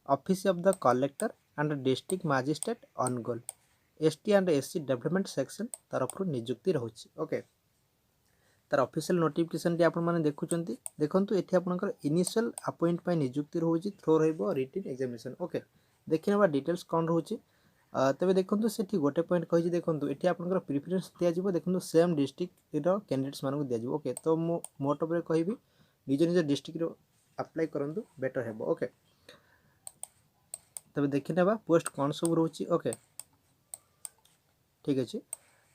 Office of the collector and district magistrate Angul ST and SC development section तरफ नियुक्ति रोचे। Okay तार official notification T आपण माने देखुचंती देखंतु एठी आपनकर इनिशियल अपॉइंट पय नियुक्ति रोची थ्रो रहबो रिटन एग्जामिनेशन। ओके देखि नबा डिटेल्स कोन रोची तबे देखंतु सेठी गोटे पॉइंट कहिछि देखंतु एठी आपनकर प्रेफरेंस दिया जिवो देखंतु सेम डिस्ट्रिक्ट रो कैंडिडेट्स मानको दिया जिवो। ओके तो मो मोट ଉପରେ कहिबी निज निज डिस्ट्रिक्ट रो अप्लाई करंतु बेटर हेबो। ओके तबे देखि नबा पोस्ट कोन सब रोची। ओके ठीक अछि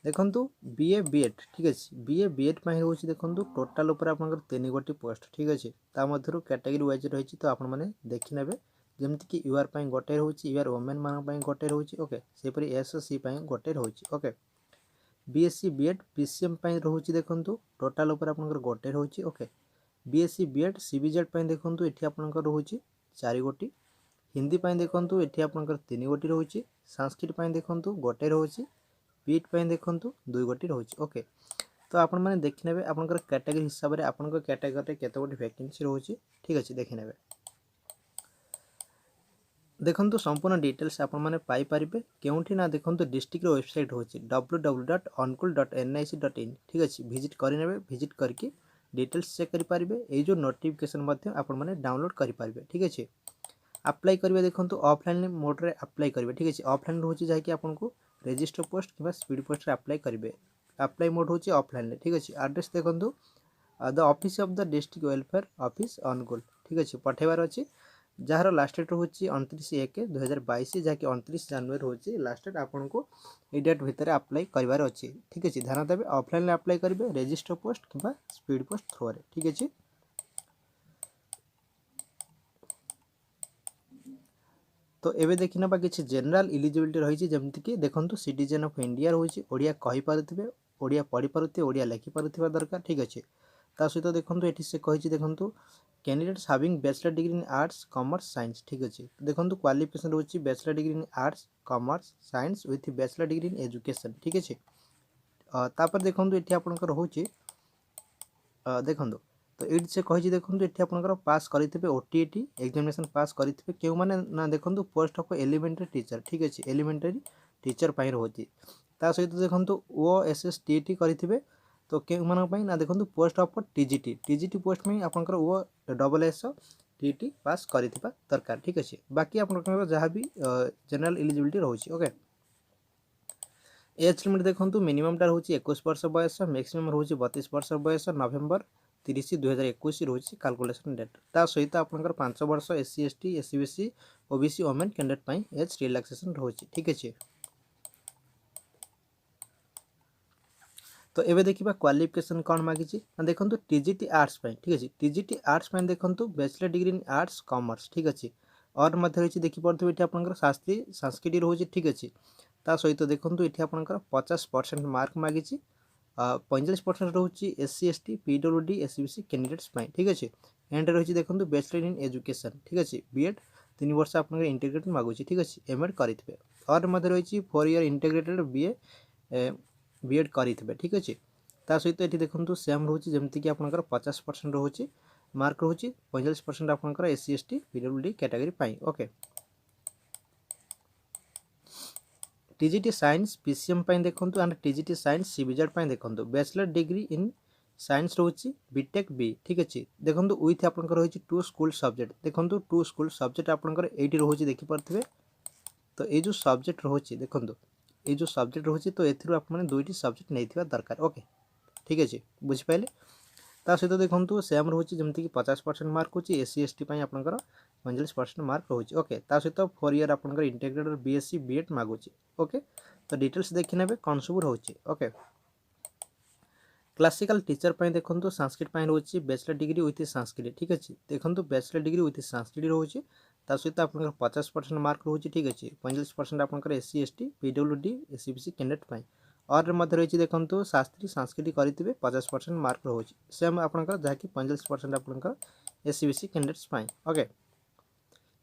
देखंतु बीए बीएड ठीक अछि बीए बीएड पय होछि देखंतु टोटल ऊपर आपनकर 3 गोटी पोस्ट ठीक अछि ता मध्यरु कैटेगरी वाइज रहिछि तो आपण माने देखि नेबे जेमति कि यूआर पय गोटे होछि यूआर वुमेन मान पय गोटे होछि। ओके सेपरि एसएससी पय गोटे होछि। ओके बीएससी बीएड पीसीएम पय होछि देखंतु टोटल ऊपर आपनकर गोटे होछि। ओके बीएससी बीएड सीबीजेड पय देखंतु एठी आपनकर होछि 4 गोटी हिंदी पय देखंतु एठी आपनकर 3 गोटी होछि संस्कृत पय देखंतु गोटे होछि पीट पय देखंतु 2 गोटी होछि। ओके तो आपण माने देखि नेबे आपनकर कैटेगरी हिसाब रे आपनकर कैटेगरी रे केते गोटी वैकेंसी होछि ठीक अछि देखि नेबे देखंतु संपूर्ण डिटेल्स आपण माने पाई परिबे केउंठी ना देखंतु डिस्ट्रिक्ट रो वेबसाइट होछि www.ankul.nic.in ठीक अछि विजिट करि नेबे विजिट करके डिटेल्स चेक करि परिबे ए जो नोटिफिकेशन मध्ये आपण माने डाउनलोड करि परिबे ठीक अछि। अप्लाई करिवे देखंतु ऑफलाइन मोड रे अप्लाई करिवे ठीक अछि ऑफलाइन होछि जाय कि आपन को रजिस्टर पोस्ट किबा स्पीड पोस्ट रे अप्लाई करिवे अप्लाई मोड होछि ऑफलाइन रे ठीक अछि। एड्रेस देखंतु the office of the district welfare office Angul ठीक अछि पठेबार अछि जार लास्ट डेट होछि 29/1/2022 जाकि 29 जनवरी होछि लास्ट डेट आपन को ए डेट भितर अप्लाई करिवार अछि ठीक अछि। ध्यान देबे ऑफलाइन रे अप्लाई करिवे रजिस्टर पोस्ट किबा स्पीड पोस्ट थ्रू रे ठीक अछि। तो एबे देखि नबा किछि जनरल एलिजिबिलिटी रहिछि जेमति कि देखंतु सिटीजन ऑफ इंडिया रहिछि ओडिया कहि पारुथिबे ओडिया पढि पारुथिबे ओडिया लेखि पारुथिबा दरकार ठीक अछि। ता सहित देखंतु एठी से कहिछि देखंतु candidates having bachelor degree in arts commerce science ठीक अछि देखंतु क्वालिफिकेशन रहिछि bachelor degree in arts commerce science with bachelor degree in education ठीक अछि। तापर देखंतु एठी आपनकर होछि देखंतु तो एठी से कहिछि देखंतु एठी आपनकर पास करिथिबे ओटीईटी एग्जामिनेशन पास करिथिबे केउ माने ना देखंतु पोस्ट ऑफ एलिमेंटरी टीचर ठीक अछि एलिमेंटरी टीचर पय होछि ता सहित देखंतु ओएसएसटीटी करिथिबे तो केउ मानक पय ना देखंतु post of TGT TGT post में आपनकर O double S TT pass करिथिबा दरकार ठीक अछि। बाकी आपनकर जहां भी जनरल एलिजिबिलिटी रहउछि। ओके एज लिमिट देखंतु मिनिमम टा रहउछि 21 वर्ष बयस मैक्सिमम रहउछि 32 वर्ष बयस नवेम्बर 30 2021 रहउछि कैलकुलेशन डेट ता सहित आपनकर 5 वर्ष SC ST SCBC OBC women candidate पय एज रिलैक्सेशन रहउछि ठीक अछि। तो एबे देखिबा क्वालिफिकेशन कोन मागिछि देखंतु टीजीटी आर्ट्स पय ठीक अछि टीजीटी आर्ट्स पय देखंतु bachelor degree in arts commerce ठीक अछि और मध्ये रहिछि देखि पड़थबे एठी आपनकर शास्त्री संस्कृत रहउछि ठीक अछि। ता सहित देखंतु एठी आपनकर 50% मार्क मागिछि 45% रहउछि SC ST PWD SCBC candidates पय ठीक अछि। एंड रहिछि देखंतु बैचलर इन एजुकेशन ठीक अछि बीएड 3 वर्ष आपनकर इंटीग्रेटेड मागुछि ठीक अछि एमएड करिथबे और मध्ये रहिछि 4 ईयर इंटीग्रेटेड बीए बीएड करिथबे ठीक अछि। ता सहित एठी देखंतु सेम रहउछि जेमति कि आपनकर 50% रहउछि मार्क रहउछि 45% आपनकर एससी एसटी पीडब्ल्यूडी कैटेगरी पय। ओके टीजीटी साइंस पीसीएम पय देखंतु एंड टीजीटी साइंस सीबीजेड पय देखंतु बैचलर डिग्री इन साइंस रहउछि बीटेक बी ठीक अछि देखंतु विथ आपनकर रहउछि 2 स्कूल सब्जेक्ट देखंतु 2 स्कूल सब्जेक्ट आपनकर एठी रहउछि देखि परथबे तो ए जो सब्जेक्ट रहउछि देखंतु ए जो सब्जेक्ट रहउछि तो एथिरु आप माने दुईटी सब्जेक्ट नैथिबा दरकार। ओके ठीक अछि बुझि पाइले ता सहित देखंतु सेम रहउछि जेमति कि 50% मार्क होछि एससी एसटी पय आपनकर 45% मार्क रहउछि। ओके ता सहित 4 ईयर आपनकर इंटीग्रेटेड बीएससी बीएड मागुछि। ओके तो डिटेल्स देखि नेबे कोन सब रहउछि। ओके क्लासिकल टीचर पय देखंतु संस्कृत पय रहउछि बैचलर डिग्री विथ संस्कृत ठीक अछि देखंतु बैचलर डिग्री विथ संस्कृत रहउछि ता सहित आपनकर 50% मार्क रहउछि ठीक अछि 45% आपनकर SC ST PWD SCBC candidate पय और मध्ये रहिछि देखंतु शास्त्री संस्कृत करिथिबे 50% मार्क रहउछि सेम आपनकर जाकि 45% आपनकर एससीबीसी कैंडिडेट्स पय। ओके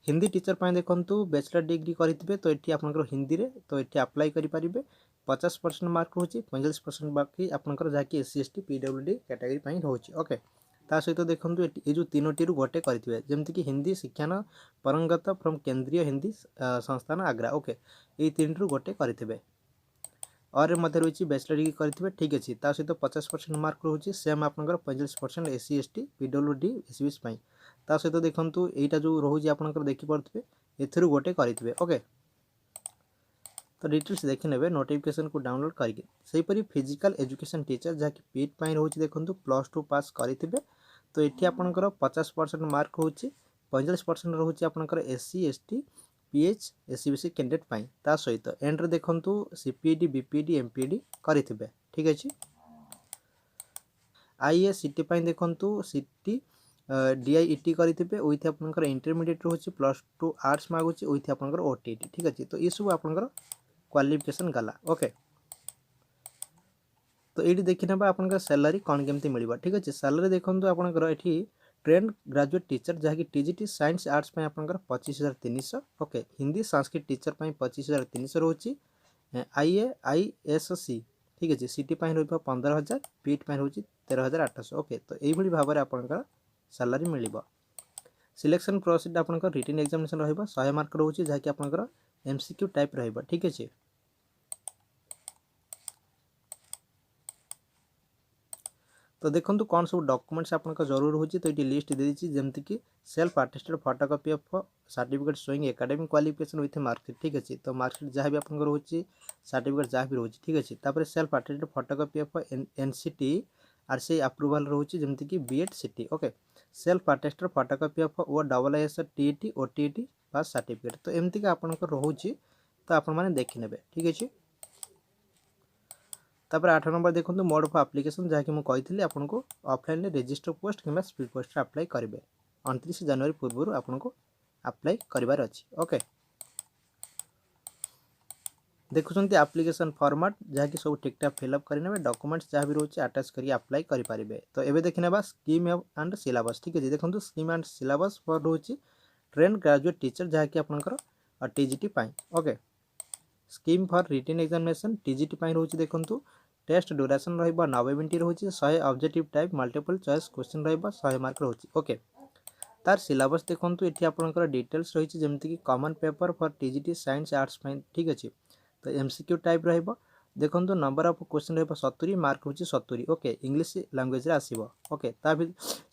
हिंदी टीचर पय देखंतु बैचलर डिग्री करिथिबे तो एठी आपनकर हिंदी रे तो एठी अप्लाई करि परिबे 50% मार्क रहउछि 45% बाकी आपनकर जाकि एससी एसटी पीडब्ल्यूडी कैटेगरी पय रहउछि। ओके ता सहित देखो ये जो तीनोटी गोटे करेंगे जमती कि हिंदी शिक्षान परंगत फ्रॉम केंद्रीय हिंदी संस्थान आग्रा। ओके ये तीन रु गोटे करेंगे। और मध्य रही बैचलर डिग्री करेंगे ठीक अच्छे ता सहित 50% मार्क रोचे सेम आपंकर 45% SC ST PWD SBS ता सहित देखो यहाँ जो रोचे आपंकर देखिपे एथुरु गोटे करेंगे। ओके तो डिटेल्स देखी ने नोटिफिकेशन को डाउनलोड करके सेहीपरि फिजिकल एजुकेशन टीचर जहाँकि पीट पाई रोचे देखो +2 पास करेंगे। तो ये आपंकर 50% मार्क रोचे 45% रोचे आपंकर SC ST PH SCBC candidate पाई ता सहित एंड देखो CPED BPED MPED करेंगे ठीक अच्छे। IAS CT पाई देखो CT DIET करेंगे विथ आपंकर इंटरमीडिएट रोचे +2 आर्ट्स मागुचे विथ आपंकर OTT ठीक अच्छे। तो ये सब आपंकर क्वालिफिकेशन गला। ओके तो ये देखी ना आपंकर सैलरी कौन केमती मिल ठीक अच्छे। सैलरी देखो आपंकर ये ट्रेंड ग्रेजुएट टीचर जहाँकि TGT साइंस आर्ट्स आपंकर 25,300। ओके हिंदी संस्कृत टीचर 25,300 रोचे। IASC ठीक अच्छे CT रही 15,000 पीट रोचे 13,800। ओके तो यही भाव में आपंकर सैलरी मिल। सिलेक्शन प्रोसीड आपंकर रिटन एग्जामिनेशन रहा 100 मार्क रोचे जहाँकि आपंकर MCQ टाइप रहा ठीक अच्छे। तो देखो कौन सब डॉक्यूमेंट्स आपका जरूर होची तो ये लिस्ट दे दी जमती कि self attested photocopy of certificate showing academic qualification with marksheet ठीक अच्छे। तो मार्कशीट जहाँ भी आपंकर होची सर्टिफिकेट जहाँ भी रोचे ठीक अच्छे। तापर self attested photocopy of NCT RCI approval रोचे जमती कि BEd CT। Okay self attested photocopy of OIS TET OTT pass certificate तो एमती का आपंकर रोचे तो आपण मैंने देखी ने ठीक अच्छे। तापर 8 नंबर देखो मोड ऑफ एप्लिकेशन जहाँकि मुझे कही आपको ऑफलाइन रजिस्टर पोस्ट कि स्पीड पोस्ट अप्लाई करेंगे 29 जनवरी पूर्व आपको अप्लाई करार अच्छी। ओके देखुं एप्लिकेशन फॉर्मेट जहाँकि सब ठीक ठाक फिलअप करेंगे डॉक्यूमेंट्स जहाँ भी रोचे अटैच करके अप्लाई करेंगे। तो ये देखने स्कीम एंड सिलेबस ठीक है। देखो स्कीम एंड सिलेबस फॉर रोचे ट्रेंड ग्रेजुएट टीचर जहाँकि आपंकर TGT पाई। Okay scheme for written examination TGT पाई रोचे देखो टेस्ट ड्यूरेशन रहा 90 मिनट रोचे 100 objective type multiple choice question रहा 100 मार्क रोचे। ओके तार सिलेबस देखो ये आपंकर डिटेल्स रही जमीक कि common paper for TGT science arts ठीक अच्छे। तो MCQ टाइप रहा देखो नंबर ऑफ क्वेश्चन रहा 70 मार्क होची 70। ओके इंग्लिश लैंग्वेज आसो। ओके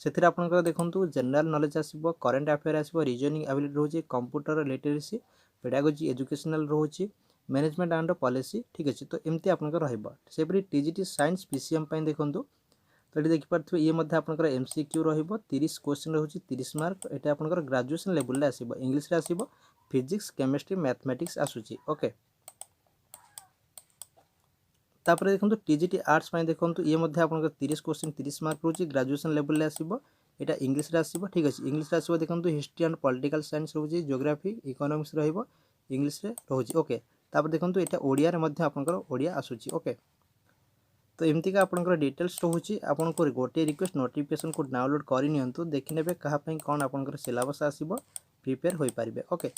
से आपंकर देखो जनरल नॉलेज आसो करेन्ट अफेयर आसो रीजनिंग एबिलिटी रोचे कंप्यूटर लिटरेसी पेडागोजी एजुकेशनल रोचे मैनेजमेंट एंड पॉलिसी ठीक अच्छे। तो एमती आपंकर रहीपरी TGT साइंस PCM देखो तो ये देखिपे ये आपंकर MCQ रो30 क्वेश्चन रोचे 30 मार्क ये आपंकर ग्रेजुएशन लेवल आसो इंग्लिश आसो फिजिक्स केमिस्ट्री मैथमेटिक्स आसूची। ओके तापर देखो TGT आर्ट्स देखो ये आपंकर 30 क्वेश्चन 30 मार्क रोचे ग्रेजुएशन लेवल आसो यहाँ इंग्लिश आसो ठीक अच्छे। इंग्लिश आसो देखो हिस्ट्री एंड पॉलिटिकल साइंस रोचे जियोग्राफी इकोनॉमिक्स इंग्लिश रोचे। ओके तापर देखो यहाँ ओडिया आपंकर ओडिया आसूची। ओके तो एमती का आपंकर डिटेल्स रोचे आपको गोटे रिक्वेस्ट नोटिफिकेशन को डाउनलोड करनी देखने कहाँ कौन आपंकर सिलेबस आसो प्रिपेयर हो पारे। ओके।